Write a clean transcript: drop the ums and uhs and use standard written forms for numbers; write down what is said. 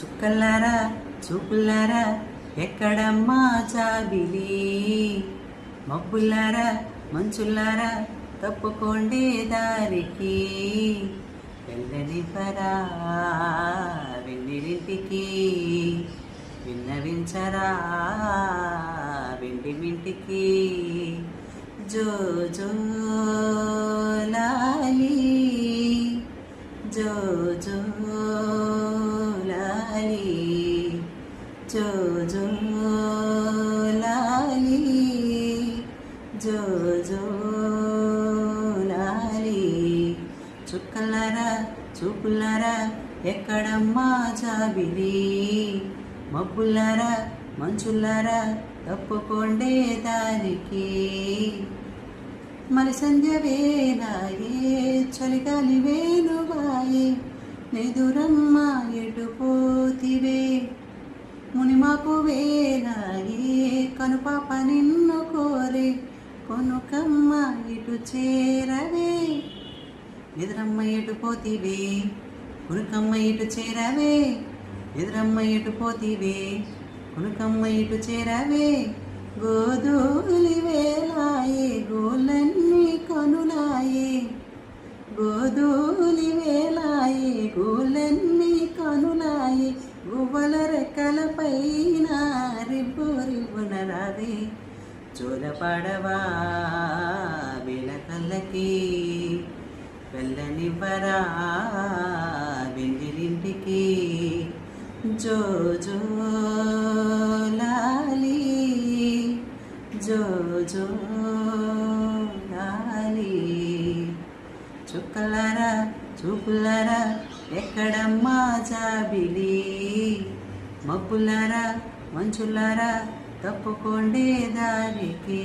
చుక్కలారా చూపులారా ఎక్కడమ్మా జాబిలి, మబ్బులారా మంచులారా తప్పుకోండి దారికి, వెళ్ళనివ్వరా వెన్నెలింటికి, విన్నవించరా వెండి మింటికి. జో జో లాలి జో జో లాలి జో జో లాలి జో జో లాలి. చుక్కలారా చూపులారా ఎక్కడమ్మా జాబిలి, మబ్బులారా మంచులారా తప్పుకోండే దానికి, మరి సంధ్య వేలాయే చలిగాలి వేణువాయే, నెదురమ్మ ఎటు పోతివే, మునిమాకు వేలాయే కనుపాప నిన్ను కోరే, కొనుకమ్మ ఇటు చేరవే, ఎదురమ్మ ఎటు పోతివే, కొనుకమ్మ ఇటు చేరవే, ఎదురమ్మ ఎటు పోతివే, కొనుకమ్మ ఇటు చేరవే. గోధూలి వేలాయే గోలన్నీ కనులాయే, గోధూలి వేలాయే గోలన్నీ కనులాయే, గువ్వల రెక్కల పైన రిబ్బు రిబ్బున రావే, జోలపాడవా వేల కళ్ళకి, వెళ్ళనివ్వరా వెన్నెలింటికి. జో జో లాలి జో జో లాలి. చుక్కలారా చూపులారా ఎక్కడమ్మా జాబిలి, మబ్బులారా మంచులారా తప్పుకోండి దారికి.